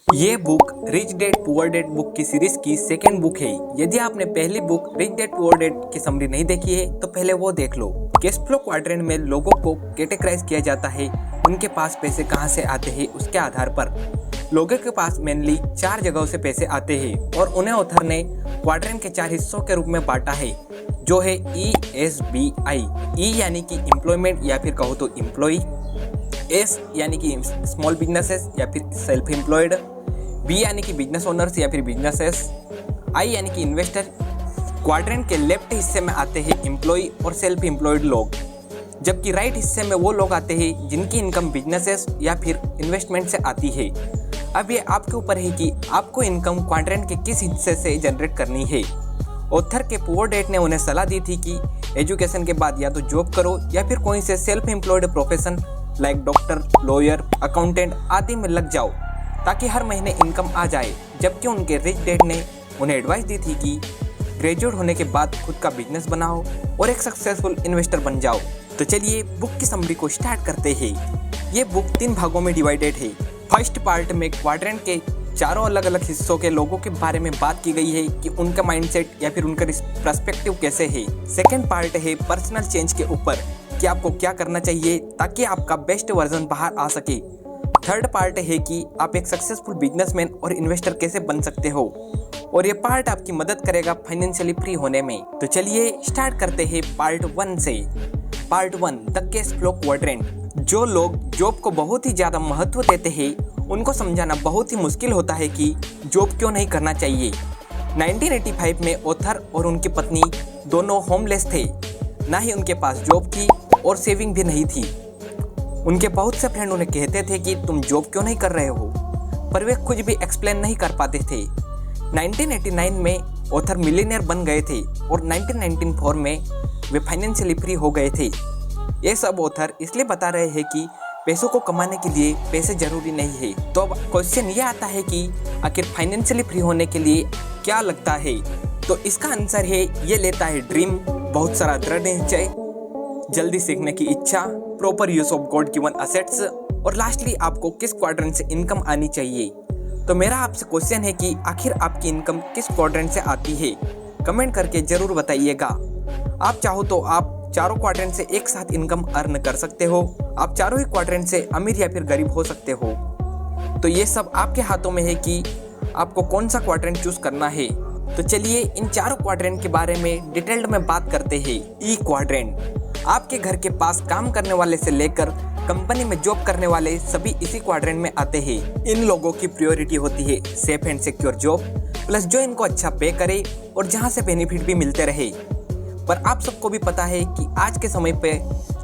ये book rich dad poor dad book की series की सेकेंड बुक है। यदि आपने पहली book rich dad poor dad की समरी नहीं देखी है तो पहले वो देख लो। कैश फ्लो क्वाड्रेंट में लोगों को कैटेगराइज किया जाता है उनके पास पैसे कहाँ से आते हैं उसके आधार पर। लोगों के पास मेनली 4 जगहों से पैसे आते हैं और उन्हें ऑथर ने क्वाड्रेंट के 4 हिस्सों के रूप में बांटा है, जो है ESBI। E यानी कि एम्प्लॉयमेंट या फिर कहो तो एम्प्लॉय, S यानी कि स्मॉल बिजनेसेस या फिर सेल्फ एम्प्लॉयड, B यानी कि बिजनेस ओनर्स या फिर बिजनेसेस, I यानी कि इन्वेस्टर। क्वाड्रेंट के लेफ्ट हिस्से में आते हैं एम्प्लॉय और सेल्फ एम्प्लॉयड लोग, जबकि राइट हिस्से में वो लोग आते हैं जिनकी इनकम बिजनेसेस या फिर इन्वेस्टमेंट से आती है। अब ये आपके ऊपर है कि आपको इनकम क्वाड्रेंट के किस हिस्से से जनरेट करनी है। ऑथर के पुअर डैड ने उन्हें सलाह दी थी कि एजुकेशन के बाद या तो जॉब करो या फिर कोई से self employed profession like doctor, lawyer, accountant आदि में लग जाओ ताकि हर महीने इनकम आ जाए। जबकि उनके रिच डैड ने उन्हें एडवाइस दी थी कि ग्रेजुएट होने के बाद खुद का बिजनेस बनाओ और एक सक्सेसफुल इन्वेस्टर बन जाओ। तो चलिए बुक की समरी को स्टार्ट करते हैं। ये बुक 3 भागों में डिवाइडेड है। फर्स्ट पार्ट में क्वाड्रेंट के 4 अलग अलग हिस्सों के लोगों के बारे में बात की गई है कि उनका माइंडसेट या फिर उनका पर्सपेक्टिव कैसे है। सेकंड पार्ट है पर्सनल चेंज के ऊपर कि आपको क्या करना चाहिए ताकि आपका बेस्ट वर्जन बाहर आ सके। थर्ड पार्ट है कि आप एक सक्सेसफुल बिजनेसमैन और इन्वेस्टर कैसे बन सकते हो, और ये पार्ट आपकी मदद करेगा फाइनेंशियली फ्री होने में। तो चलिए स्टार्ट करते हैं पार्ट 1 से। Part 1 the cash flow quadrant. जो लोग जॉब को बहुत ही ज़्यादा महत्व देते हैं उनको समझाना बहुत ही मुश्किल होता है कि जॉब क्यों नहीं करना चाहिए। 1985 में ऑथर और उनकी पत्नी दोनों होमलेस थे, ना ही उनके पास जॉब थी और सेविंग भी नहीं थी। उनके बहुत से फ्रेंड उन्हें कहते थे कि तुम जॉब क्यों नहीं कर रहे हो, पर वे कुछ भी एक्सप्लेन नहीं कर पाते थे। 1989 में ऑथर मिलियनेयर बन गए थे और 1994 में वे फाइनेंशियली फ्री हो गए थे। ये सब ऑथर इसलिए बता रहे हैं कि पैसों को कमाने के लिए पैसे जरूरी नहीं है। तो अब क्वेश्चन ये आता है कि आखिर फाइनेंशियली फ्री होने के लिए क्या लगता है। तो इसका आंसर है ये लेता है ड्रीम, बहुत सारा दृढ़ निश्चय, जल्दी सीखने की इच्छा, proper use of God given assets, और लास्टली आपको किस क्वाड्रेंट से इनकम आनी चाहिए। तो मेरा आपसे क्वेश्चन है कि आखिर आपकी इनकम किस क्वाड्रेंट से आती है, कमेंट करके जरूर बताइएगा। आप चाहो तो आप चारों क्वाड्रेंट से एक साथ इनकम अर्न कर सकते हो। आप चारों ही क्वाड्रेंट से अमीर या फिर गरीब हो सकते हो। तो ये सब आपके हाथों में है कि आपको कौन सा क्वाड्रेंट चूज करना है। तो चलिए इन चारों क्वाड्रेंट के बारे में डिटेल्ड में बात करते हैं। ई क्वाड्रेंट आपके घर के पास काम करने वाले से लेकर कंपनी में जॉब करने वाले सभी इसी क्वाड्रेंट में आते हैं। इन लोगों की प्रायोरिटी होती है safe and secure job, plus जो इनको अच्छा पे करे और जहां से बेनिफिट भी मिलते रहे। पर आप सबको भी पता है कि आज के समय पे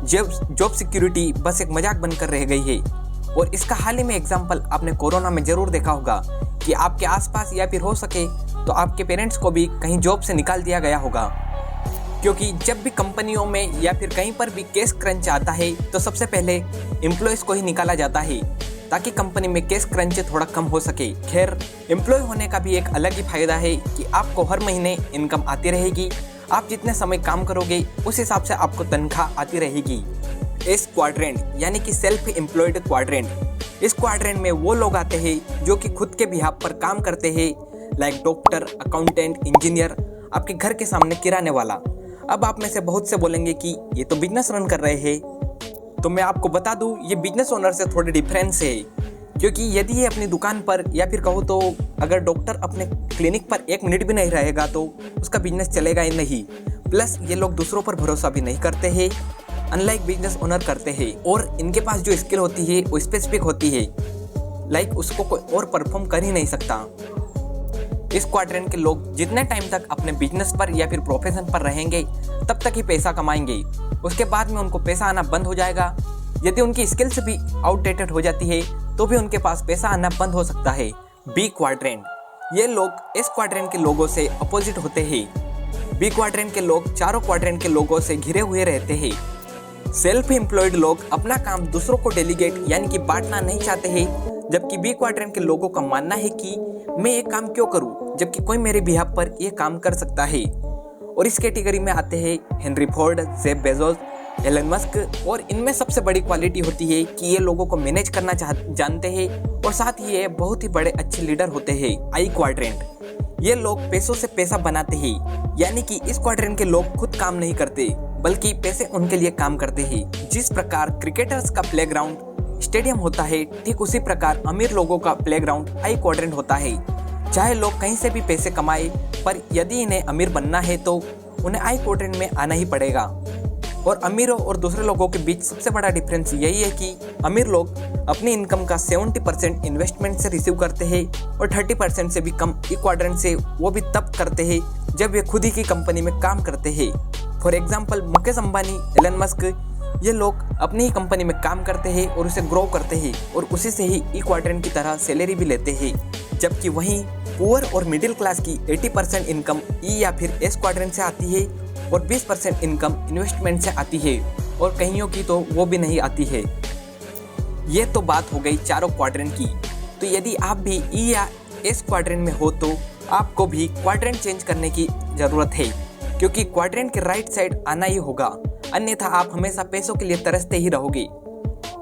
जॉब सिक्योरिटी बस एक मजाक बनकर रह गई है, और इसका हाल ही में एग्जाम्पल आपने कोरोना में जरूर देखा होगा कि आपके आसपास या फिर हो सके तो आपके पेरेंट्स को भी कहीं जॉब से निकाल दिया गया होगा। क्योंकि जब भी कंपनियों में या फिर कहीं पर भी कैश क्रंच आता है तो सबसे पहले एम्प्लॉयज़ को ही निकाला जाता है ताकि कंपनी में कैश क्रंच थोड़ा कम हो सके। खैर, एम्प्लॉय होने का भी एक अलग ही फायदा है कि आपको हर महीने इनकम आती रहेगी। आप जितने समय काम करोगे उस हिसाब से आपको तनख्वाह आती रहेगी। इस क्वाड्रेंट यानी कि सेल्फ एम्प्लॉयड क्वाड्रेंट, इस क्वाड्रेंट में वो लोग आते हैं जो कि खुद के बिहाफ पर काम करते हैं, लाइक डॉक्टर, अकाउंटेंट, इंजीनियर, आपके घर के सामने किराने वाला। अब आप में से बहुत से बोलेंगे कि ये तो बिजनेस रन कर रहे हैं। तो मैं आपको बता दूं ये बिजनेस ओनर से थोड़े डिफरेंस है, क्योंकि यदि ये अपनी दुकान पर या फिर कहो तो अगर डॉक्टर अपने क्लिनिक पर 1 मिनट भी नहीं रहेगा तो उसका बिजनेस चलेगा ही नहीं। प्लस ये लोग दूसरों पर भरोसा भी नहीं करते हैं, अनलाइक बिजनेस ओनर करते हैं, और इनके पास जो स्किल होती है वो स्पेसिफिक होती है, लाइक उसको कोई और परफॉर्म कर ही नहीं सकता। इस क्वाड्रेंट के लोग जितने टाइम तक अपने बिजनेस पर या फिर प्रोफेशन पर रहेंगे तब तक ही पैसा कमाएंगे। उसके बाद में उनको पैसा आना बंद हो जाएगा। यदि उनकी स्किल्स भी आउटडेटेड हो जाती है तो भी उनके पास पैसा आना बंद हो सकता है। बी क्वाड्रेंट, ये लोग इस क्वाड्रेंट के लोगों से अपोजिट होते हैं। बी क्वाड्रेंट के लोग चारों क्वाड्रेंट के लोगों से घिरे हुए रहते हैं। सेल्फ एम्प्लॉयड लोग अपना काम दूसरों को डेलीगेट यानी कि बांटना नहीं चाहते हैं, जबकि बी क्वाड्रेंट के लोगों का मानना है कि मैं ये काम क्यों करूं जबकि कोई मेरे बिहाफ पर ये काम कर सकता है। और इस कैटेगरी में आते हैं Henry Ford, Jeff Bezos, Elon Musk. और इनमें सबसे बड़ी क्वालिटी होती है कि ये लोगों को मैनेज करना जानते हैं और साथ ही ये बहुत ही बड़े अच्छे लीडर होते हैं। आई क्वाड्रेंट, ये लोग पैसों से पैसा बनाते हैं, यानी कि इस क्वाड्रेंट के लोग खुद काम नहीं करते बल्कि पैसे उनके लिए काम करते हैं। जिस प्रकार क्रिकेटर्स का प्लेग्राउंड स्टेडियम होता है, ठीक उसी प्रकार अमीर लोगों का प्लेग्राउंड आई क्वाड्रेंट होता है। चाहे लोग कहीं से भी पैसे कमाए, पर यदि इन्हें अमीर बनना है तो उन्हें आई क्वाड्रेंट में आना ही पड़ेगा। और अमीरों और दूसरे लोगों के बीच सबसे बड़ा डिफरेंस यही है कि अमीर लोग अपनी इनकम का 70% इन्वेस्टमेंट से रिसीव करते हैं और 30% से भी कम ई क्वाड्रेंट से, वो भी तब करते हैं जब वे खुद ही की कंपनी में काम करते हैं। For example Mukesh Ambani, Elon Musk, ये लोग अपनी ही कंपनी में काम करते हैं और उसे ग्रो करते हैं और उसी से ही ई क्वाड्रेंट की तरह सैलरी भी लेते हैं। जबकि वहीं पुअर और मिडिल क्लास की 80% इनकम ई या फिर एस क्वाड्रेंट से आती है और 20% इनकम इन्वेस्टमेंट से आती है और कईयों की तो वो भी नहीं आती है। ये तो बात हो गई चारों क्वाड्रेंट की। तो यदि आप भी ई या एस क्वाड्रेंट में हो तो आपको भी क्वाड्रेंट चेंज करने की ज़रूरत है, क्योंकि क्वाड्रेंट के राइट साइड आना ही होगा, अन्यथा आप हमेशा पैसों के लिए तरसते ही रहोगे।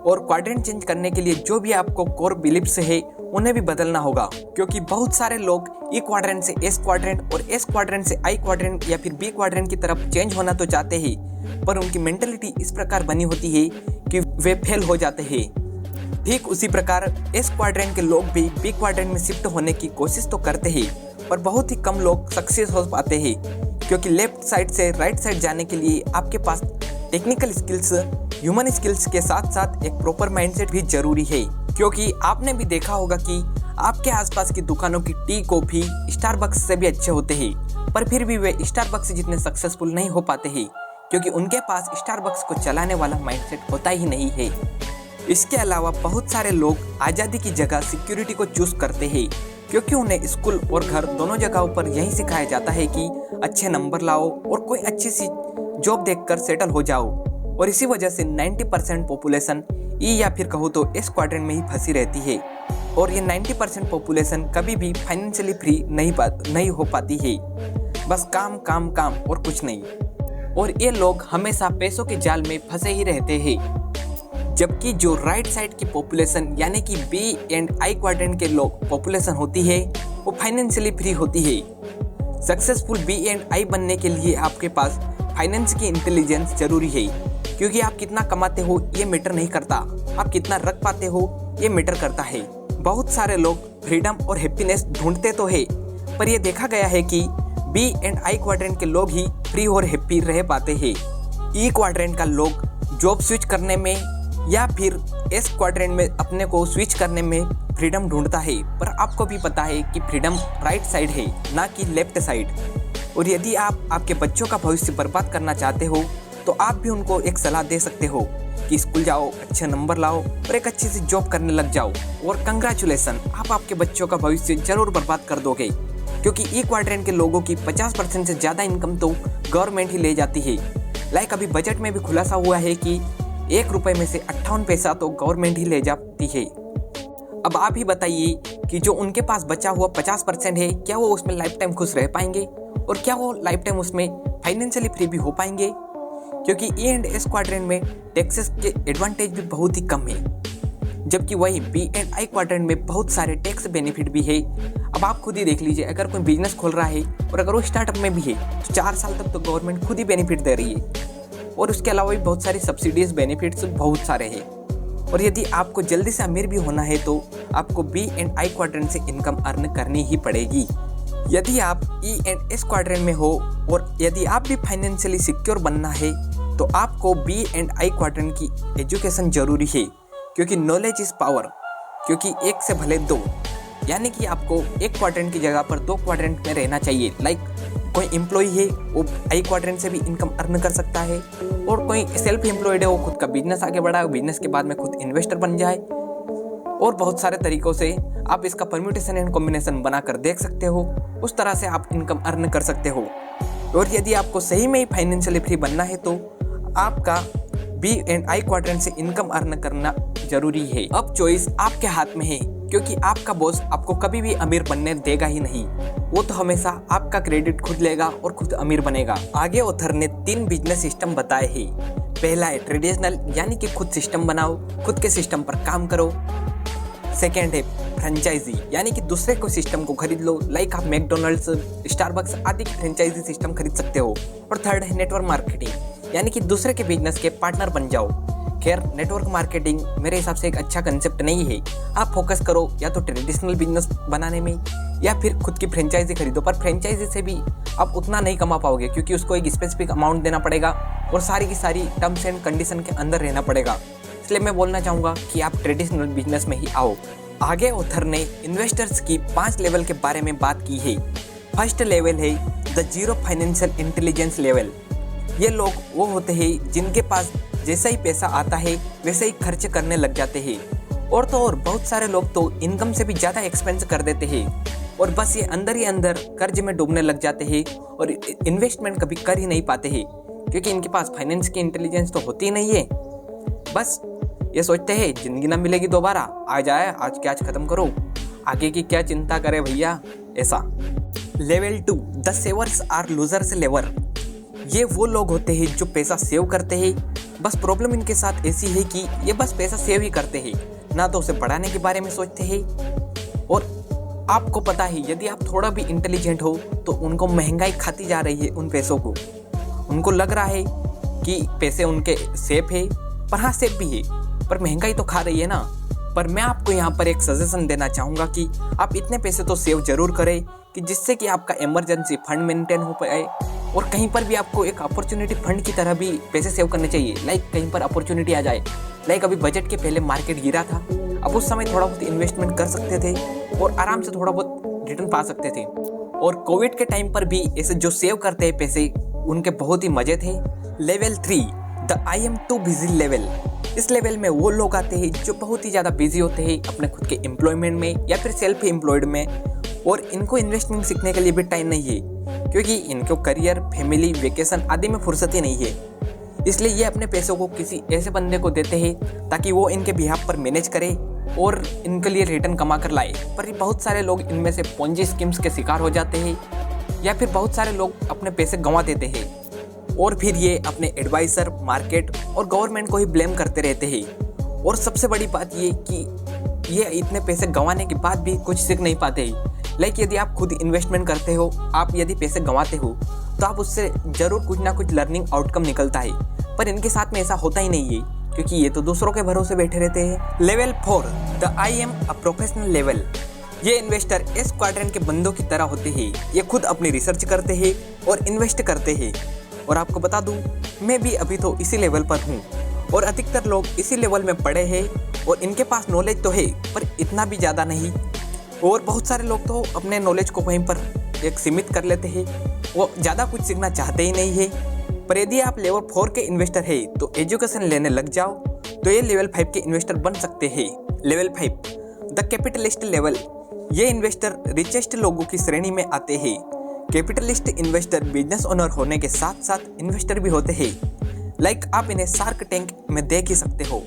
और क्वाड्रेंट चेंज करने के लिए जो भी आपको कोर बिलीफ्स है उन्हें भी बदलना होगा, क्योंकि बहुत सारे लोग ई क्वाड्रेंट से एस क्वाड्रेंट और एस क्वाड्रेंट से आई क्वाड्रेंट या फिर बी क्वाड्रेंट की तरफ चेंज होना तो चाहते हैं, पर उनकी मेंटलिटी इस प्रकार बनी होती है कि वे फेल हो जाते हैं। ठीक उसी प्रकार एस क्वाड्रेंट के लोग भी बी क्वाड्रेंट में शिफ्ट होने की कोशिश तो करते हैं, पर बहुत ही कम लोग सक्सेस हो पाते हैं, क्योंकि लेफ्ट साइड से राइट साइड जाने के लिए आपके पास टेक्निकल स्किल्स, ह्यूमन स्किल्स के साथ साथ एक प्रॉपर माइंडसेट भी जरूरी है। क्योंकि आपने भी देखा होगा कि आपके आसपास की दुकानों की टी कॉफी स्टारबक्स से भी अच्छे होते हैं, पर फिर भी वे स्टारबक्स जितने सक्सेसफुल नहीं हो पाते हैं, क्योंकि उनके पास स्टारबक्स को चलाने वाला माइंडसेट होता ही नहीं है। इसके अलावा बहुत सारे लोग आज़ादी की जगह सिक्योरिटी को चूज करते हैं, क्योंकि उन्हें स्कूल और घर दोनों जगहों पर यही सिखाया जाता है कि अच्छे नंबर लाओ और कोई अच्छी सी जॉब देखकर सेटल हो जाओ। और इसी वजह से 90% पॉपुलेशन ई या फिर कहो तो एस क्वाड्रेंट में ही फंसी रहती है। और ये 90% पॉपुलेशन कभी भी फाइनेंशियली फ्री नहीं हो पाती है, बस काम काम काम और कुछ नहीं। और ये लोग हमेशा पैसों के जाल में फंसे ही रहते हैं। जबकि जो राइट साइड की पॉपुलेशन यानी कि बी एंड आई क्वाड्रेंट के लोग पॉपुलेशन होती है, वो फाइनेंशियली फ्री होती है। सक्सेसफुल बी एंड आई बनने के लिए आपके पास फाइनेंस की इंटेलिजेंस जरूरी है, क्योंकि आप कितना कमाते हो ये मैटर नहीं करता, आप कितना रख पाते हो ये मैटर करता है। बहुत सारे लोग फ्रीडम और हैप्पीनेस ढूंढते तो है, पर यह देखा गया है कि बी एंड आई क्वाड्रेंट के लोग ही फ्री और हैप्पी रह पाते हैं। ई क्वाड्रेंट का लोग जॉब स्विच करने में या फिर एस क्वाड्रेंट में अपने को स्विच करने में फ्रीडम ढूंढता है, पर आपको भी पता है कि फ्रीडम राइट साइड है, ना कि लेफ्ट साइड। और यदि आप आपके बच्चों का भविष्य बर्बाद करना चाहते हो तो आप भी उनको एक सलाह दे सकते हो कि स्कूल जाओ, अच्छे नंबर लाओ और एक अच्छी सी जॉब करने लग जाओ। और कंग्रेचुलेसन, आप आपके बच्चों का भविष्य जरूर बर्बाद कर दोगे, क्योंकि ई क्वाड्रेंट के लोगों की 50% से ज़्यादा इनकम तो गवर्नमेंट ही ले जाती है। लाइक अभी बजट में भी खुलासा हुआ है कि 1 रुपये में से 58 पैसा तो गवर्नमेंट ही ले जाती है। अब आप ही बताइए कि जो उनके पास बचा हुआ 50% है, क्या वो उसमें लाइफ टाइम खुश रह पाएंगे और क्या वो लाइफ टाइम उसमें फाइनेंशियली फ्री भी हो पाएंगे? क्योंकि ई एंड एस क्वाड्रेंट में टैक्सेस के एडवांटेज भी बहुत ही कम है, जबकि वही बी एंड आई क्वाड्रेंट में बहुत सारे टैक्स बेनिफिट भी है। अब आप खुद ही देख लीजिए, अगर कोई बिजनेस खोल रहा है और अगर वो स्टार्टअप में भी है तो 4 साल तक तो गवर्नमेंट खुद ही बेनिफिट दे रही है। और उसके अलावा भी बहुत सारी सब्सिडीज बेनिफिट्स बहुत सारे हैं। और यदि आपको जल्दी से अमीर भी होना है तो आपको बी एंड आई क्वाड्रेंट से इनकम अर्न करनी ही पड़ेगी। यदि आप ई एंड एस क्वाड्रेंट में हो और यदि आप भी फाइनेंशियली सिक्योर बनना है तो आपको बी एंड आई क्वाड्रेंट की एजुकेशन जरूरी है, क्योंकि नॉलेज इज पावर। क्योंकि एक से भले दो, यानी कि आपको एक क्वाड्रेंट की जगह पर 2 क्वाड्रेंट में रहना चाहिए। लाइक कोई एम्प्लॉय है वो आई क्वाड्रेंट से भी इनकम अर्न कर सकता है, और कोई सेल्फ एम्प्लॉयड है वो खुद का बिजनेस आगे बढ़ाए, बिजनेस के बाद में खुद इन्वेस्टर बन जाए। और बहुत सारे तरीकों से आप इसका परम्यूटेशन एंड कॉम्बिनेशन बनाकर देख सकते हो, उस तरह से आप इनकम अर्न कर सकते हो। और यदि आपको सही में ही फाइनेंशियली फ्री बनना है तो आपका बी एंड आई क्वाड्रेंट से इनकम अर्न करना जरूरी है। अब चॉइस आपके हाथ में है, क्योंकि आपका बॉस आपको कभी भी अमीर बनने देगा ही नहीं, वो तो हमेशा आपका क्रेडिट खुद लेगा और खुद अमीर बनेगा। आगे ऑथर ने 3 बिजनेस सिस्टम बताए हैं। पहला है ट्रेडिशनल, यानी कि खुद सिस्टम बनाओ, खुद के सिस्टम पर काम करो। सेकेंड है फ्रेंचाइजी, यानी कि दूसरे को सिस्टम को खरीद लो, लाइक आप मैकडोनल्ड्स, स्टारबक्स आदि की फ्रेंचाइजी सिस्टम खरीद सकते हो। और थर्ड है नेटवर्क मार्केटिंग, यानी कि दूसरे के बिजनेस के पार्टनर बन जाओ। खैर, नेटवर्क मार्केटिंग मेरे हिसाब से एक अच्छा कंसेप्ट नहीं है। आप फोकस करो या तो ट्रेडिशनल बिजनेस बनाने में या फिर खुद की फ्रेंचाइजी खरीदो, पर फ्रेंचाइजी से भी आप उतना नहीं कमा पाओगे क्योंकि उसको एक स्पेसिफिक अमाउंट देना पड़ेगा और सारी की सारी टर्म्स एंड कंडीशन के अंदर रहना पड़ेगा। इसलिए मैं बोलना चाहूँगा कि आप ट्रेडिशनल बिजनेस में ही आओ। आगे ऑथर ने इन्वेस्टर्स की 5 लेवल के बारे में बात की है। फर्स्ट लेवल है the zero financial intelligence level. ये लोग वो होते हैं जिनके पास जैसा ही पैसा आता है वैसे ही खर्च करने लग जाते हैं। और तो और बहुत सारे लोग तो इनकम से भी ज़्यादा एक्सपेंस कर देते हैं और बस ये अंदर ही अंदर कर्ज में डूबने लग जाते हैं और इन्वेस्टमेंट कभी कर ही नहीं पाते हैं क्योंकि इनके पास फाइनेंस की इंटेलिजेंस तो होती ही नहीं है। बस ये सोचते हैं ज़िंदगी ना मिलेगी दोबारा, आ जाए आज के आज ख़त्म करो, आगे की क्या चिंता करे भैया, ऐसा। लेवल 2 द सेवर्स आर लूजर्स लेवर। ये वो लोग होते हैं जो पैसा सेव करते हैं, बस प्रॉब्लम इनके साथ ऐसी है कि ये बस पैसा सेव ही करते हैं, ना तो उसे बढ़ाने के बारे में सोचते हैं। और आपको पता है यदि आप थोड़ा भी इंटेलिजेंट हो तो उनको महंगाई खाती जा रही है उन पैसों को। उनको लग रहा है कि पैसे उनके सेफ है, पर हाँ सेफ भी है, पर महंगाई तो खा रही है ना। पर मैं आपको यहाँ पर एक सजेशन देना चाहूँगा कि आप इतने पैसे तो सेव जरूर करें कि जिससे कि आपका इमरजेंसी फंड मेंटेन हो पाए और कहीं पर भी आपको एक अपॉर्चुनिटी फंड की तरह भी पैसे सेव करने चाहिए। लाइक कहीं पर अपॉर्चुनिटी आ जाए, लाइक अभी बजट के पहले मार्केट गिरा था, अब उस समय थोड़ा बहुत इन्वेस्टमेंट कर सकते थे और आराम से थोड़ा बहुत रिटर्न पा सकते थे। और कोविड के टाइम पर भी ऐसे जो सेव करते हैं पैसे, उनके बहुत ही मजे थे। Level 3 the I am too busy level. इस लेवल में वो लोग आते हैं जो बहुत ही ज़्यादा बिजी होते हैं अपने खुद के एम्प्लॉयमेंट में या फिर सेल्फ एम्प्लॉयड में, और इनको इन्वेस्टमेंट सीखने के लिए भी टाइम नहीं है क्योंकि इनको करियर, फैमिली, वेकेशन आदि में फुर्सत ही नहीं है। इसलिए ये अपने पैसों को किसी ऐसे बंदे को देते हैं ताकि वो इनके बिहाफ पर मैनेज करे और इनके लिए रिटर्न कमा कर लाए। पर बहुत सारे लोग इनमें से पोंजी स्कीम्स के शिकार हो जाते हैं या फिर बहुत सारे लोग अपने पैसे गंवा देते हैं और फिर ये अपने एडवाइज़र, मार्केट और गवर्नमेंट को ही ब्लेम करते रहते हैं। और सबसे बड़ी बात ये कि ये इतने पैसे गंवाने के बाद भी कुछ सीख नहीं पाते। लाइक यदि आप खुद इन्वेस्टमेंट करते हो, आप यदि पैसे गंवाते हो तो आप उससे ज़रूर कुछ ना कुछ लर्निंग आउटकम निकलता है, पर इनके साथ में ऐसा होता ही नहीं है क्योंकि ये तो दूसरों के भरोसे बैठे रहते हैं। Level 4 the I am a professional level. ये इन्वेस्टर एस क्वाड्रेंट के बंदों की तरह होते हैं। ये खुद अपनी रिसर्च करते हैं और इन्वेस्ट करते हैं। और आपको बता दूं, मैं भी अभी तो इसी लेवल पर हूँ और अधिकतर लोग इसी लेवल में पढ़े हैं और इनके पास नॉलेज तो है पर इतना भी ज़्यादा नहीं। और बहुत सारे लोग तो अपने नॉलेज को वहीं पर एक सीमित कर लेते हैं, वो ज़्यादा कुछ सीखना चाहते ही नहीं है। पर यदि आप लेवल 4 के इन्वेस्टर है तो एजुकेशन लेने लग जाओ तो ये लेवल 5 के इन्वेस्टर बन सकते हैं। Level 5 the capitalist level. ये इन्वेस्टर रिचेस्ट लोगों की श्रेणी में आते हैं। कैपिटलिस्ट इन्वेस्टर बिजनेस ओनर होने के साथ साथ इन्वेस्टर भी होते हैं। लाइक आप इन्हें शार्क टैंक में देख ही सकते हो।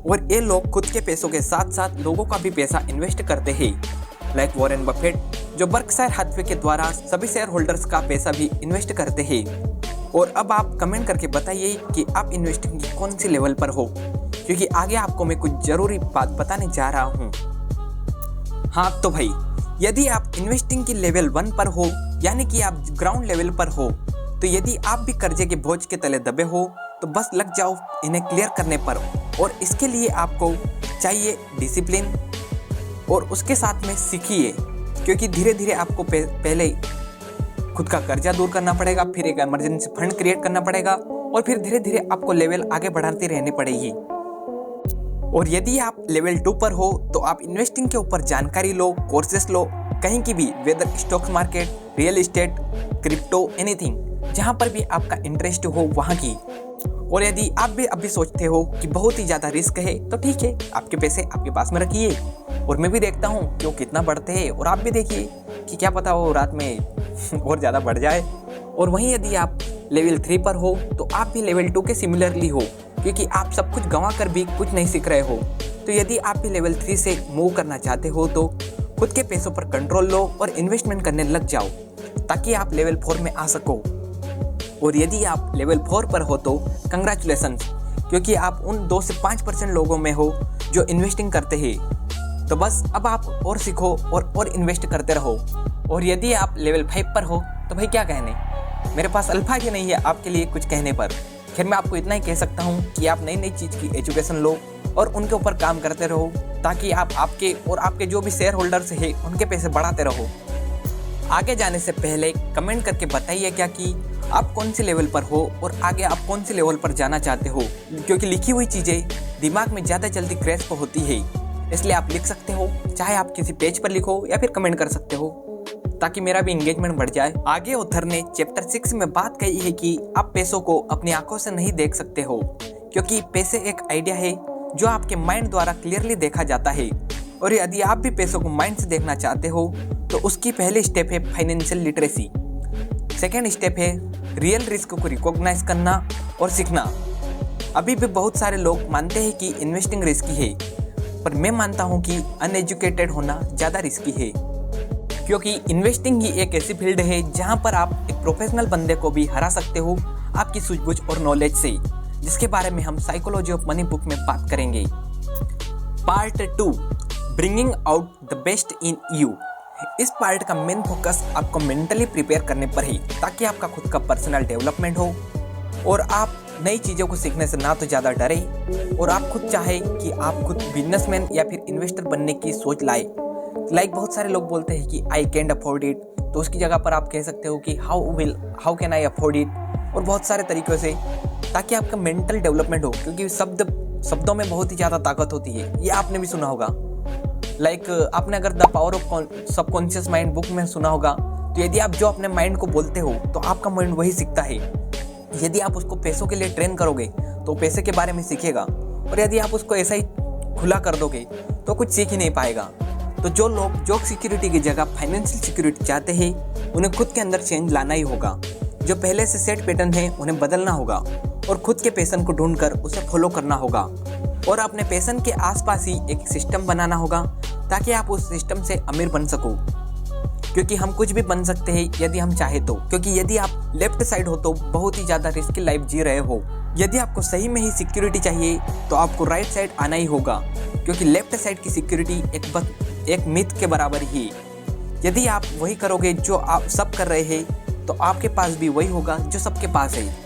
और ये लोग खुद के पैसों के साथ साथ लोगों का भी पैसा इन्वेस्ट करते हैं। लाइक वॉरेन बफेट जो बर्कशायर हाथवे के द्वारा सभी शेयर होल्डर्स का पैसा भी इन्वेस्ट करते हैं। और अब आप कमेंट करके बताइए कि आप इन्वेस्टिंग की कौन सी लेवल पर हो, क्योंकि आगे आपको मैं कुछ ज़रूरी बात बताने जा रहा हूँ। हाँ तो भाई, यदि आप इन्वेस्टिंग की लेवल 1 पर हो, यानी कि आप ग्राउंड लेवल पर हो, तो यदि आप भी कर्जे के बोझ के तले दबे हो तो बस लग जाओ इन्हें क्लियर करने पर। और इसके लिए आपको चाहिए डिसिप्लिन और उसके साथ में सीखिए, क्योंकि धीरे धीरे आपको पहले खुद का कर्जा दूर करना पड़ेगा, फिर एक इमरजेंसी फंड क्रिएट करना पड़ेगा और फिर धीरे धीरे आपको लेवल आगे बढ़ाती रहनी पड़ेगी। और यदि आप लेवल 2 पर हो तो आप इन्वेस्टिंग के ऊपर जानकारी लो, कोर्सेस लो, कहीं की भी, whether stock market, real estate, crypto, anything, जहां पर भी आपका इंटरेस्ट हो वहां की। और यदि आप भी अभी सोचते हो कि बहुत ही ज़्यादा रिस्क है तो ठीक है, आपके पैसे आपके पास में रखिए और मैं भी देखता हूँ कि वो कितना बढ़ते हैं, और आप भी देखिए कि क्या पता वो रात में और ज़्यादा बढ़ जाए। और वहीं यदि आप लेवल 3 पर हो तो आप भी लेवल 2 के सिमिलरली हो, क्योंकि आप सब कुछ गंवा कर भी कुछ नहीं सीख रहे हो। तो यदि आप भी लेवल 3 से मूव करना चाहते हो तो खुद के पैसों पर कंट्रोल लो और इन्वेस्टमेंट करने लग जाओ ताकि आप लेवल 4 में आ सको। और यदि आप लेवल 4 पर हो तो कंग्रेचुलेशंस, क्योंकि आप उन 2 से 5% लोगों में हो जो इन्वेस्टिंग करते हैं। तो बस अब आप और सीखो और इन्वेस्ट करते रहो। और यदि आप लेवल 5 पर हो तो भाई क्या कहने, मेरे पास अल्फाज ही नहीं है आपके लिए कुछ कहने पर। खैर मैं आपको इतना ही कह सकता हूँ कि आप नई नई चीज़ की एजुकेशन लो और उनके ऊपर काम करते रहो, ताकि आप आपके जो भी शेयर होल्डर्स हैं उनके पैसे बढ़ाते रहो। आगे जाने से पहले कमेंट करके बताइए क्या कि आप कौन से लेवल पर हो और आगे आप कौन से लेवल पर जाना चाहते हो, क्योंकि लिखी हुई चीज़ें दिमाग में ज़्यादा जल्दी क्रैश होती है। इसलिए आप लिख सकते हो, चाहे आप किसी पेज पर लिखो या फिर कमेंट कर सकते हो, ताकि मेरा भी इंगेजमेंट बढ़ जाए। आगे ऑथर ने चैप्टर 6 में बात कही है कि आप पैसों को अपनी आंखों से नहीं देख सकते हो, क्योंकि पैसे एक आइडिया है जो आपके माइंड द्वारा क्लियरली देखा जाता है। और यदि आप भी पैसों को माइंड से देखना चाहते हो तो उसकी पहली स्टेप है फाइनेंशियल लिटरेसी। सेकेंड स्टेप है रियल रिस्क को रिकॉग्नाइज करना और सीखना। अभी भी बहुत सारे लोग मानते हैं कि इन्वेस्टिंग रिस्की है, पर मैं मानता हूं कि अनएजुकेटेड होना ज़्यादा रिस्की है, क्योंकि इन्वेस्टिंग ही एक ऐसी फील्ड है जहां पर आप एक प्रोफेशनल बंदे को भी हरा सकते हो आपकी सूझबूझ और नॉलेज से, जिसके बारे में हम साइकोलॉजी ऑफ मनी बुक में बात करेंगे। Part 2, bringing out the best in you. इस पार्ट का मेन फोकस आपको मेंटली प्रिपेयर करने पर है, ताकि आपका खुद का पर्सनल डेवलपमेंट हो और आप नई चीज़ों को सीखने से ना तो ज़्यादा डरे और आप खुद चाहे कि आप खुद बिजनेसमैन या फिर इन्वेस्टर बनने की सोच लाए। बहुत सारे लोग बोलते हैं कि आई कैंट अफोर्ड इट, तो उसकी जगह पर आप कह सकते हो कि how can I afford it, और बहुत सारे तरीक़ों से, ताकि आपका मेंटल डेवलपमेंट हो, क्योंकि शब्दों में बहुत ही ज़्यादा ताकत होती है। ये आपने भी सुना होगा। आपने अगर the power of subconscious mind book में सुना होगा, तो यदि आप जो अपने माइंड को बोलते हो तो आपका माइंड वही सीखता है। यदि आप उसको पैसों के लिए ट्रेन करोगे तो पैसे के बारे में सीखेगा, और यदि आप उसको ऐसा ही खुला कर दोगे तो कुछ सीख ही नहीं पाएगा। तो जो लोग जॉब सिक्योरिटी की जगह फाइनेंशियल सिक्योरिटी चाहते हैं, उन्हें खुद के अंदर चेंज लाना ही होगा। जो पहले से सेट पैटर्न है उन्हें बदलना होगा और खुद के पैशन को ढूंढकर उसे फॉलो करना होगा, और अपने पैशन के आसपास ही एक सिस्टम बनाना होगा, ताकि आप उस सिस्टम से अमीर बन सको। क्योंकि हम कुछ भी बन सकते हैं यदि हम चाहे तो, क्योंकि यदि आप लेफ्ट साइड हो तो बहुत ही ज़्यादा रिस्की लाइफ जी रहे हो। यदि आपको सही में ही सिक्योरिटी चाहिए तो आपको राइट साइड आना ही होगा, क्योंकि लेफ्ट साइड की सिक्योरिटी एक मिथ के बराबर ही। यदि आप वही करोगे जो आप सब कर रहे हैं, तो आपके पास भी वही होगा जो सबके पास है।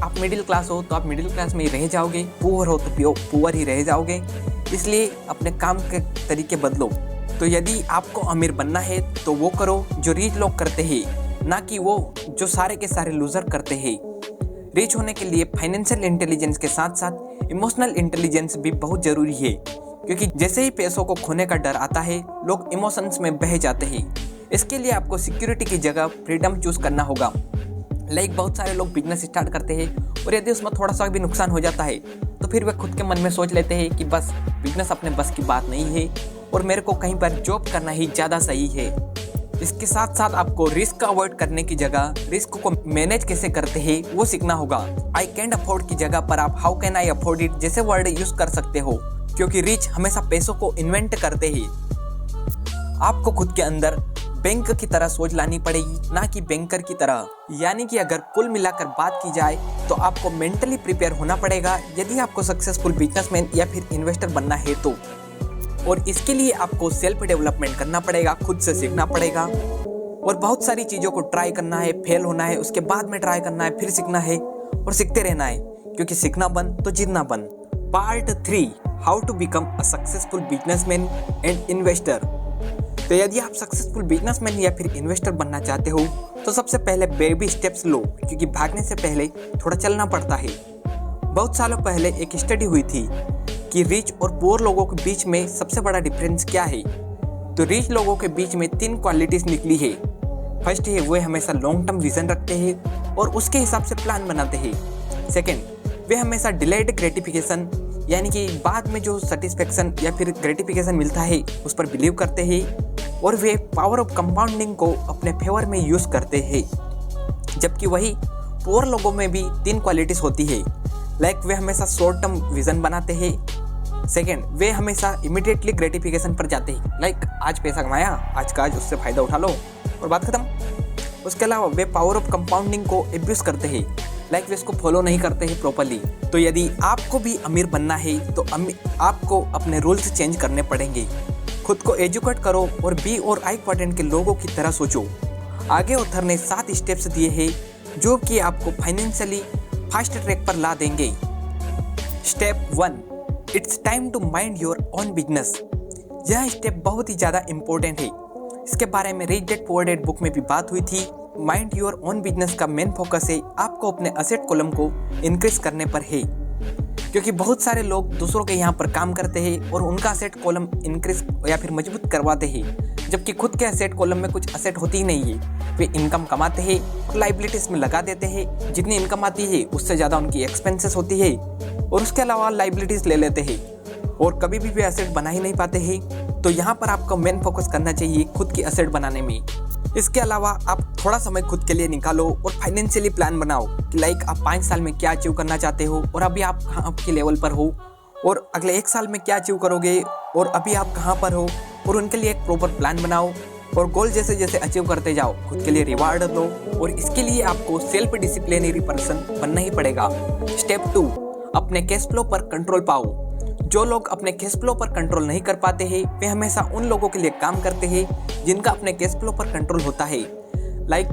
आप मिडिल क्लास हो तो आप मिडिल क्लास में ही रह जाओगे, पुअर हो तो पुअर ही रह जाओगे। इसलिए अपने काम के तरीके बदलो। तो यदि आपको अमीर बनना है तो वो करो जो रिच लोग करते हैं, ना कि वो जो सारे के सारे लूजर करते हैं। रिच होने के लिए फाइनेंशियल इंटेलिजेंस के साथ साथ इमोशनल इंटेलिजेंस भी बहुत ज़रूरी है, क्योंकि जैसे ही पैसों को खोने का डर आता है, लोग इमोशंस में बह जाते हैं। इसके लिए आपको सिक्योरिटी की जगह फ्रीडम चूज़ करना होगा। बहुत सारे लोग बिजनेस स्टार्ट करते हैं और यदि उसमें थोड़ा सा भी नुकसान हो जाता है तो फिर वे खुद के मन में सोच लेते हैं कि बस बिजनेस अपने बस की बात नहीं है और मेरे को कहीं पर जॉब करना ही ज़्यादा सही है। इसके साथ साथ आपको रिस्क अवॉइड करने की जगह रिस्क को मैनेज कैसे करते हैं वो सीखना होगा। आई कैंट अफोर्ड की जगह पर आप how can I afford it जैसे वर्ड यूज कर सकते हो, क्योंकि रिच हमेशा पैसों को इन्वेंट करते हैं। आपको खुद के अंदर बैंक की तरह सोच लानी पड़ेगी, ना कि बैंकर की तरह। यानी कि अगर कुल मिलाकर बात की जाए तो आपको मेंटली प्रिपेयर होना पड़ेगा यदि आपको सक्सेसफुल बिजनेसमैन या फिर इन्वेस्टर बनना है तो। और इसके लिए आपको सेल्फ डेवलपमेंट करना पड़ेगा, खुद से सीखना पड़ेगा और बहुत सारी चीज़ों को ट्राई करना है, फेल होना है, उसके बाद में ट्राई करना है, फिर सीखना है और सीखते रहना है, क्योंकि सीखना बंद तो जीतना बंद। Part 3, how to become a successful businessman and investor. तो यदि आप सक्सेसफुल बिजनेसमैन या फिर इन्वेस्टर बनना चाहते हो तो सबसे पहले बेबी स्टेप्स लो, क्योंकि भागने से पहले थोड़ा चलना पड़ता है। बहुत सालों पहले एक स्टडी हुई थी कि रिच और पुअर लोगों के बीच में सबसे बड़ा डिफरेंस क्या है। तो रिच लोगों के बीच में 3 क्वालिटीज़ निकली है। फर्स्ट है, वे हमेशा लॉन्ग टर्म विजन रखते हैं और उसके हिसाब से प्लान बनाते हैं। सेकेंड, वे हमेशा डिलेड ग्रेटिफिकेशन, यानी कि बाद में जो सेटिस्फेक्शन या फिर ग्रेटिफिकेशन मिलता है उस पर बिलीव करते हैं, और वे पावर ऑफ कंपाउंडिंग को अपने फेवर में यूज़ करते हैं। जबकि वही पुअर लोगों में भी 3 क्वालिटीज़ होती है। वे हमेशा शॉर्ट टर्म विजन बनाते हैं। सेकेंड, वे हमेशा इमीडिएटली ग्रेटिफिकेशन पर जाते हैं। आज पैसा कमाया, आज का आज उससे फ़ायदा उठा लो और बात खत्म। उसके अलावा वे पावर ऑफ कंपाउंडिंग को एब्यूज़ करते हैं। लाइक वे इसको फॉलो नहीं करते हैं प्रॉपरली। तो यदि आपको भी अमीर बनना है तो आपको अपने रूल्स चेंज करने पड़ेंगे। खुद को एजुकेट करो और बी और आई क्वाड्रेंट के लोगों की तरह सोचो। आगे ऑथर ने 7 स्टेप्स दिए हैं जो कि आपको फाइनेंशियली फास्ट ट्रैक पर ला देंगे। Step 1, it's time to mind your own business. यह स्टेप बहुत ही ज़्यादा इम्पोर्टेंट है। इसके बारे में rich dad poor dad book में भी बात हुई थी। माइंड योर ओन बिजनेस का मेन फोकस है आपको अपने असेट कॉलम को इंक्रीज करने पर है, क्योंकि बहुत सारे लोग दूसरों के यहाँ पर काम करते हैं और उनका असेट कॉलम इंक्रीज या फिर मजबूत करवाते हैं, जबकि खुद के असेट कॉलम में कुछ असेट होती ही नहीं है। वे इनकम कमाते हैं और लाइबिलिटीज में लगा देते हैं। जितनी इनकम आती है उससे ज़्यादा उनकी एक्सपेंसेस होती है और उसके अलावा लाइबिलिटीज ले लेते हैं और कभी भी वे असेट बना ही नहीं पाते हैं। तो यहाँ पर आपको मेन फोकस करना चाहिए खुद की असेट बनाने में। इसके अलावा आप थोड़ा समय खुद के लिए निकालो और फाइनेंशियली प्लान बनाओ कि लाइक आप 5 साल में क्या अचीव करना चाहते हो और अभी आप कहाँ के लेवल पर हो, और अगले 1 साल में क्या अचीव करोगे और अभी आप कहाँ पर हो, और उनके लिए एक प्रॉपर प्लान बनाओ और गोल जैसे जैसे अचीव करते जाओ। खुद के लिए रिवार्ड दो और इसके लिए आपको सेल्फ डिसिप्लिनरी पर्सन बनना ही पड़ेगा। स्टेप 2, अपने कैश फ्लो पर कंट्रोल पाओ। जो लोग अपने कैश फ्लो पर कंट्रोल नहीं कर पाते हैं वे हमेशा उन लोगों के लिए काम करते हैं जिनका अपने कैश फ्लो पर कंट्रोल होता है। लाइक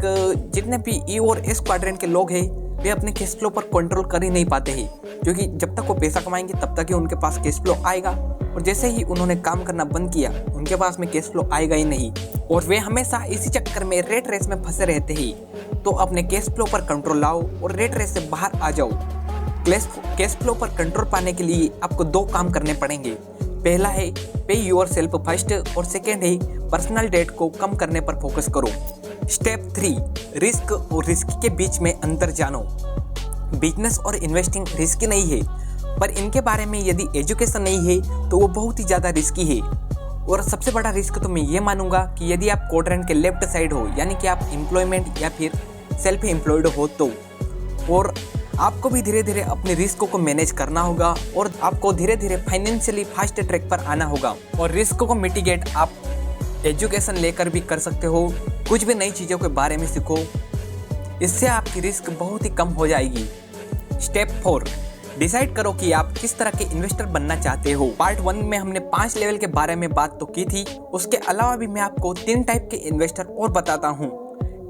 जितने भी ई और एस क्वाड्रेंट के लोग हैं वे अपने कैश फ्लो पर कंट्रोल कर ही नहीं पाते हैं, क्योंकि जब तक वो पैसा कमाएंगे तब तक ही उनके पास कैश फ्लो आएगा, और जैसे ही उन्होंने काम करना बंद किया उनके पास में कैश फ्लो आएगा ही नहीं, और वे हमेशा इसी चक्कर में रेट रेस में फंसे रहते हैं। तो अपने कैश फ्लो पर कंट्रोल लाओ और रेट रेस से बाहर आ जाओ। कैश फ्लो पर कंट्रोल पाने के लिए आपको 2 काम करने पड़ेंगे। पहला है पे योर सेल्फ फर्स्ट और सेकेंड है पर्सनल डेट को कम करने पर फोकस करो। स्टेप 3, रिस्क और रिस्क के बीच में अंतर जानो। बिजनेस और इन्वेस्टिंग रिस्की नहीं है, पर इनके बारे में यदि एजुकेशन नहीं है तो वो बहुत ही ज़्यादा रिस्की है। और सबसे बड़ा रिस्क तो मैं ये मानूंगा कि यदि आप क्वाड्रेंट के लेफ्ट साइड हो, यानी कि आप एम्प्लॉयमेंट या फिर सेल्फ एम्प्लॉयड हो तो, और आपको भी धीरे धीरे अपने रिस्क को मैनेज करना होगा और आपको धीरे धीरे फाइनेंशियली फास्ट ट्रैक पर आना होगा। और रिस्क को मिटिगेट आप एजुकेशन लेकर भी कर सकते हो। कुछ भी नई चीज़ों के बारे में सीखो, इससे आपकी रिस्क बहुत ही कम हो जाएगी। स्टेप 4, डिसाइड करो कि आप किस तरह के इन्वेस्टर बनना चाहते हो। पार्ट 1 में हमने 5 लेवल के बारे में बात तो की थी, उसके अलावा भी मैं आपको 3 टाइप के इन्वेस्टर और बताता हूँ।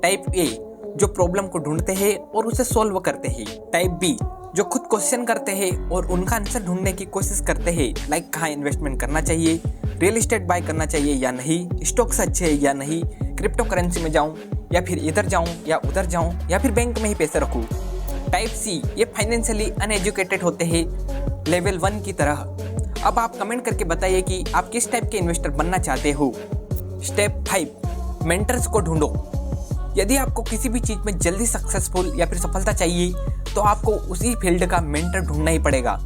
टाइप ए, जो प्रॉब्लम को ढूंढते हैं और उसे सॉल्व करते हैं। टाइप बी, जो खुद क्वेश्चन करते हैं और उनका आंसर ढूंढने की कोशिश करते हैं, लाइक कहाँ इन्वेस्टमेंट करना चाहिए, रियल एस्टेट बाय करना चाहिए या नहीं, स्टॉक्स अच्छे है या नहीं, क्रिप्टो करेंसी में जाऊँ या फिर इधर जाऊँ या उधर जाऊँ या फिर बैंक में ही पैसे रखूँ। टाइप सी, ये फाइनेंशियली अनएजुकेटेड होते हैं, लेवल 1 की तरह। अब आप कमेंट करके बताइए कि आप किस टाइप के इन्वेस्टर बनना चाहते हो। स्टेप 5, मेंटर्स को ढूंढो। यदि आपको किसी भी चीज़ में जल्दी सक्सेसफुल या फिर सफलता चाहिए तो आपको उसी फील्ड का मेंटर ढूंढना ही पड़ेगा।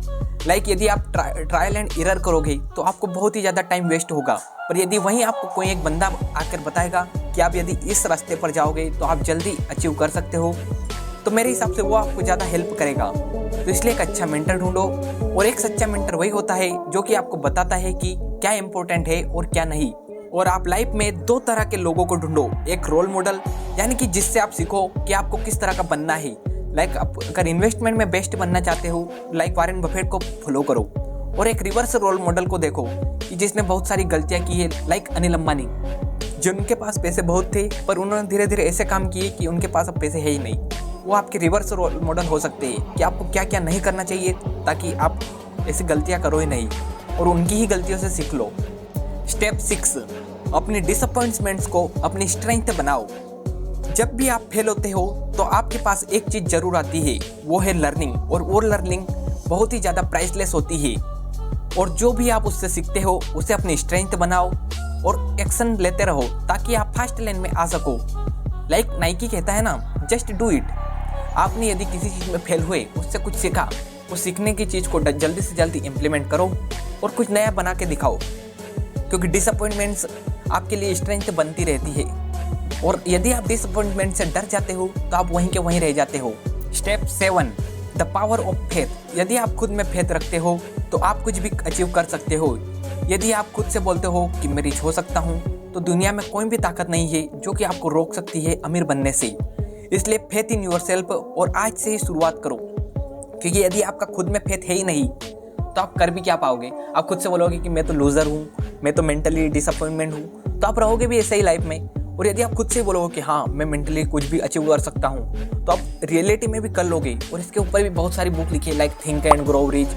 लाइक यदि आप ट्रायल एंड एरर करोगे तो आपको बहुत ही ज़्यादा टाइम वेस्ट होगा, पर यदि वहीं आपको कोई एक बंदा आकर बताएगा कि आप यदि इस रास्ते पर जाओगे तो आप जल्दी अचीव कर सकते हो, तो मेरे हिसाब से वो आपको ज़्यादा हेल्प करेगा। तो इसलिए एक अच्छा मेंटर ढूंढो, और एक सच्चा मेंटर वही होता है जो कि आपको बताता है कि क्या इंपॉर्टेंट है और क्या नहीं। और आप लाइफ में 2 तरह के लोगों को ढूंढो, एक रोल मॉडल, यानी कि जिससे आप सीखो कि आपको किस तरह का बनना है। लाइक आप अगर इन्वेस्टमेंट में बेस्ट बनना चाहते हो, लाइक वॉरेन बफेट को फॉलो करो। और एक रिवर्स रोल मॉडल को देखो कि जिसने बहुत सारी गलतियां की है, लाइक अनिल अंबानी, जिनके पास पैसे बहुत थे पर उन्होंने धीरे धीरे ऐसे काम किए कि उनके पास अब पैसे है ही नहीं। वो आपके रिवर्स रोल मॉडल हो सकते हैं कि आपको क्या क्या नहीं करना चाहिए ताकि आप ऐसी गलतियाँ करो ही नहीं और उनकी ही गलतियों से सीख लो। स्टेप 6, अपनी डिसअपॉइंटमेंट्स को अपनी स्ट्रेंथ बनाओ। जब भी आप फेल होते हो तो आपके पास एक चीज़ जरूर आती है, वो है लर्निंग, और वो लर्निंग बहुत ही ज़्यादा प्राइसलेस होती है। और जो भी आप उससे सीखते हो उसे अपनी स्ट्रेंथ बनाओ और एक्शन लेते रहो ताकि आप फास्ट लेन में आ सको। लाइक नाइकी कहता है ना, जस्ट डू इट। आपने यदि किसी चीज़ में फेल हुए, उससे कुछ सीखा, उस सीखने की चीज़ को जल्दी से जल्दी इम्प्लीमेंट करो और कुछ नया बना के दिखाओ, क्योंकि डिसअपॉइंटमेंट्स आपके लिए स्ट्रेंथ बनती रहती है। और यदि आप डिसअपॉइंटमेंट से डर जाते हो तो आप वहीं के वहीं रह जाते हो। Step 7, the power of faith. यदि आप खुद में फेथ रखते हो तो आप कुछ भी अचीव कर सकते हो। यदि आप खुद से बोलते हो कि मैं रिच हो सकता हूँ, तो दुनिया में कोई भी ताकत नहीं है जो कि आपको रोक सकती है अमीर बनने से। इसलिए फेथ इन योर सेल्फ और आज से ही शुरुआत करो, क्योंकि यदि आपका खुद में फेथ है ही नहीं तो आप कर भी क्या पाओगे। आप खुद से बोलोगे कि मैं तो लूज़र हूँ, मैं तो मेंटली डिसअपॉइंटमेंट हूँ, तो आप रहोगे भी ऐसे ही लाइफ में। और यदि आप खुद से बोलोगे कि हाँ मैं मेंटली कुछ भी अचीव कर सकता हूँ, तो आप रियलिटी में भी कर लोगे। और इसके ऊपर भी बहुत सारी बुक लिखी है, like think and grow rich,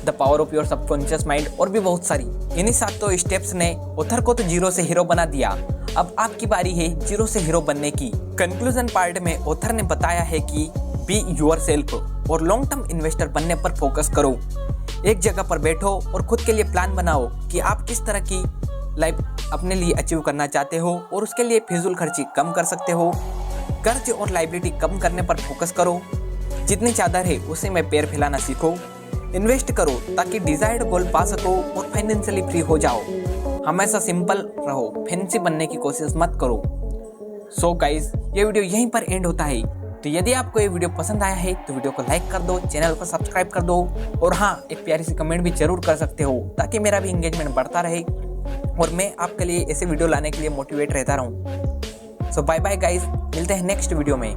the power of your subconscious mind, और भी बहुत सारी। इन्हीं 7 स्टेप्स ने ऑथर को तो जीरो से हीरो बना दिया। अब आपकी बारी है जीरो से हीरो बनने की। कंक्लूजन पार्ट में ऑथर ने बताया है कि बी योर सेल्फ और लॉन्ग टर्म इन्वेस्टर बनने पर फोकस करो। एक जगह पर बैठो और खुद के लिए प्लान बनाओ कि आप किस तरह की लाइफ अपने लिए अचीव करना चाहते हो, और उसके लिए फिजूल खर्ची कम कर सकते हो। कर्ज और लाइबिलिटी कम करने पर फोकस करो। जितनी चादर है उसे में पैर फैलाना सीखो। इन्वेस्ट करो ताकि डिजायर्ड गोल पा सको और फाइनेंशियली फ्री हो जाओ। हमेशा सिंपल रहो, फैंसी बनने की कोशिश मत करो। सो गाइज, ये वीडियो यहीं पर एंड होता है। तो यदि आपको ये वीडियो पसंद आया है तो वीडियो को लाइक कर दो, चैनल को सब्सक्राइब कर दो, और हाँ एक प्यारी सी कमेंट भी जरूर कर सकते हो ताकि मेरा भी एंगेजमेंट बढ़ता रहे और मैं आपके लिए ऐसे वीडियो लाने के लिए मोटिवेट रहता रहूँ। सो बाय बाय गाइज, मिलते हैं नेक्स्ट वीडियो में।